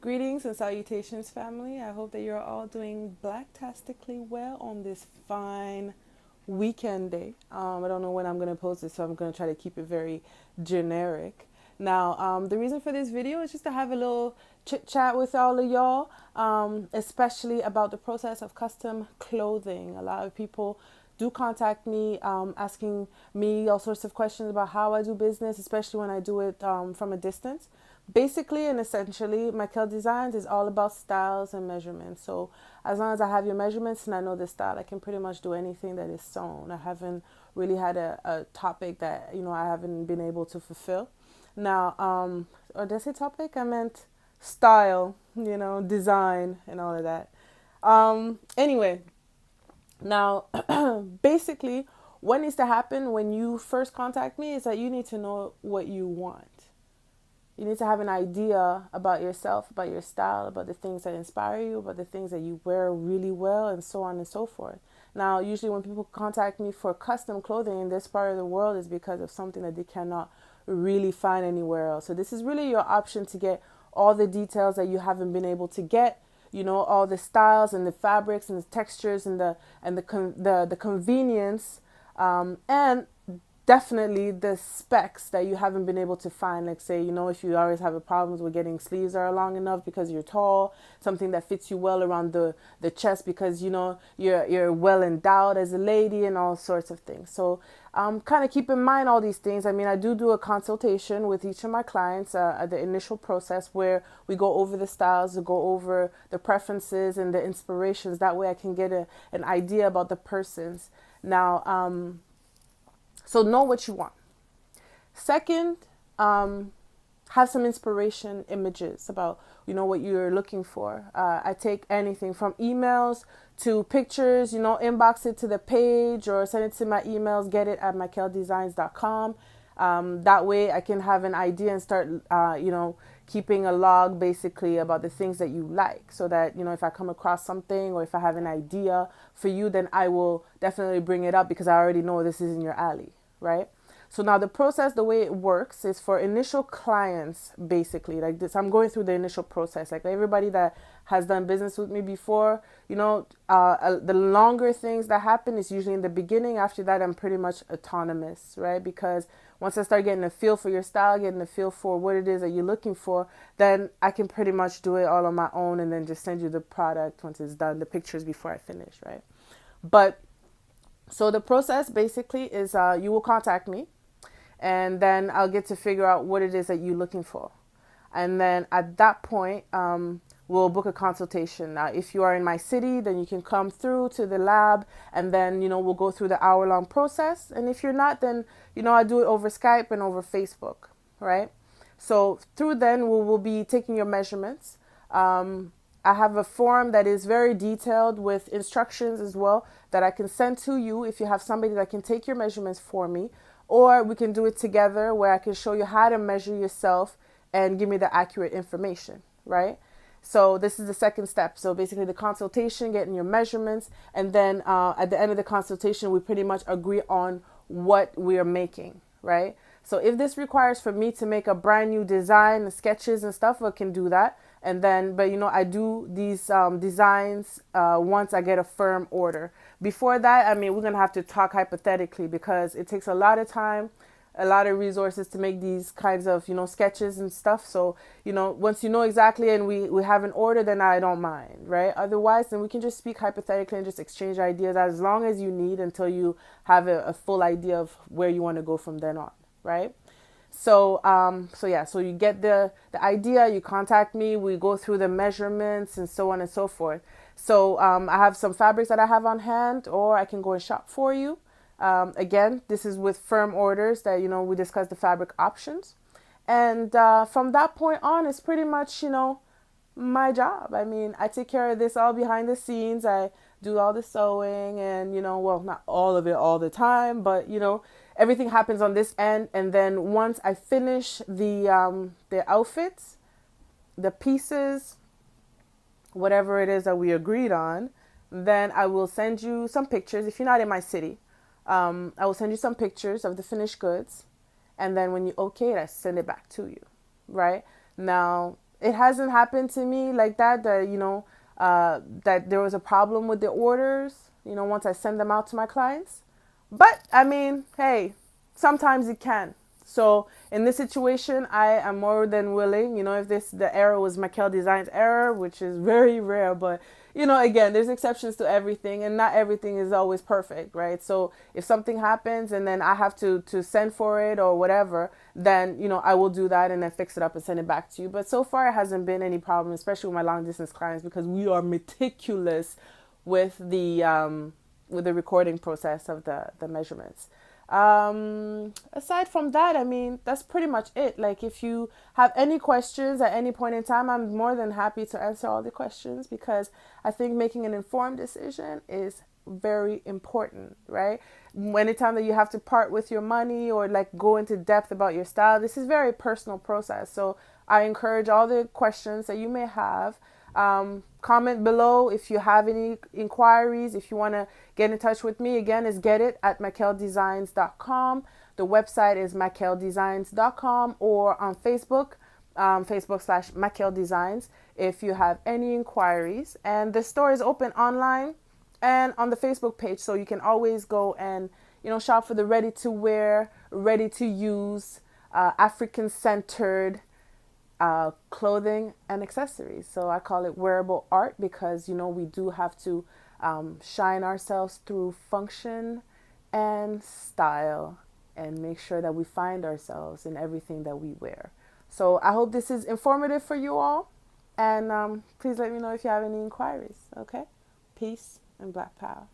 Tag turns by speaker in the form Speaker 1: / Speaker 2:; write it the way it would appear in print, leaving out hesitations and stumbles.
Speaker 1: Greetings and salutations, family. I hope that you're all doing blacktastically well on this fine weekend day. I don't know when I'm going to post this, so I'm going to try to keep it very generic. Now, the reason for this video is just to have a little chit chat with all of y'all, especially about the process of custom clothing. A lot of people do contact me asking me all sorts of questions about how I do business, especially when I do it from a distance. Basically and essentially, Makel Designs is all about styles and measurements. So as long as I have your measurements and I know the style, I can pretty much do anything that is sewn. I haven't really had a topic that, I haven't been able to fulfill. Now, or did I say topic? I meant style, design and all of that. Anyway, now, basically, what needs to happen when you first contact me is that you need to know what you want. You need to have an idea about yourself, about your style, about the things that inspire you, about the things that you wear really well, and so on and so forth. Now, usually when people contact me for custom clothing in this part of the world is because of something that they cannot really find anywhere else. So this is really your option to get all the details that you haven't been able to get. All the styles and the fabrics and the textures and the convenience, and definitely the specs that you haven't been able to find. Like say, if you always have a problems with getting sleeves that are long enough because you're tall, something that fits you well around the chest because you're well endowed as a lady and all sorts of things. So kind of keep in mind all these things. I mean, I do a consultation with each of my clients at the initial process where we go over the styles, we go over the preferences and the inspirations. That way I can get an idea about the persons. Now, so know what you want. Second, have some inspiration images about, what you're looking for. I take anything from emails to pictures, inbox it to the page or send it to my emails, get it at makeldesigns.com. That way I can have an idea and start, keeping a log basically about the things that you like so that, if I come across something or if I have an idea for you, then I will definitely bring it up because I already know this is in your alley, right? So now the process, the way it works is for initial clients, basically like this. I'm going through the initial process. Like everybody that has done business with me before, the longer things that happen is usually in the beginning. After that, I'm pretty much autonomous, right? Because once I start getting a feel for your style, getting a feel for what it is that you're looking for, then I can pretty much do it all on my own and then just send you the product once it's done, the pictures before I finish, right? But so the process basically is you will contact me and then I'll get to figure out what it is that you're looking for. And then at that point, we'll book a consultation. Now, if you are in my city, then you can come through to the lab and then, we'll go through the hour-long process. And if you're not, then, I do it over Skype and over Facebook, right? So through then, we'll be taking your measurements. I have a form that is very detailed with instructions as well that I can send to you if you have somebody that can take your measurements for me. Or we can do it together where I can show you how to measure yourself and give me the accurate information, right? So this is the second step. So basically the consultation, getting your measurements, and then at the end of the consultation, we pretty much agree on what we are making, right? So if this requires for me to make a brand new design, sketches and stuff, I can do that. And then, but I do these designs once I get a firm order. Before that, we're going to have to talk hypothetically because it takes a lot of time, a lot of resources to make these kinds of, sketches and stuff. So, once you know exactly and we have an order, then I don't mind, right? Otherwise, then we can just speak hypothetically and just exchange ideas as long as you need until you have a full idea of where you want to go from then on, right? So, so you get the idea, you contact me, we go through the measurements and so on and so forth. So, I have some fabrics that I have on hand, or I can go and shop for you. Again, this is with firm orders that, we discuss the fabric options. And, from that point on, it's pretty much, my job. I take care of this all behind the scenes. I do all the sewing and, well, not all of it all the time, but, everything happens on this end. And then once I finish the outfits, the pieces, whatever it is that we agreed on, then I will send you some pictures. If you're not in my city, I will send you some pictures of the finished goods. And then when you okay it, I send it back to you, right? Now, it hasn't happened to me like that, that, you know, that there was a problem with the orders, you know, once I send them out to my clients. But I mean, hey, sometimes it can. So in this situation, I am more than willing, you know, if this the error was Makel Designs error, which is very rare, but you know, again, there's exceptions to everything, and not everything is always perfect, right? So if something happens and then I have to send for it or whatever, then you know I will do that and then fix it up and send it back to you. But so far, it hasn't been any problem, especially with my long distance clients, because we are meticulous with the recording process of the measurements. Aside from that, I mean, that's pretty much it. Like, if you have any questions at any point in time, I'm more than happy to answer all the questions, because I think making an informed decision is very important, right? Anytime that you have to part with your money or like go into depth about your style, this is very personal process. So I encourage all the questions that you may have. Comment below if you have any inquiries. If you want to get in touch with me, again, is get it at makeldesigns.com. The website is makeldesigns.com, or on Facebook, Facebook/Makel Designs, if you have any inquiries. And the store is open online and on the Facebook page, so you can always go and, you know, shop for the ready to wear, ready to use, African centered clothing and accessories. So I call it wearable art, because you know we do have to shine ourselves through function and style, and make sure that we find ourselves in everything that we wear. So I hope this is informative for you all, and please let me know if you have any inquiries. Okay, peace and Black Power.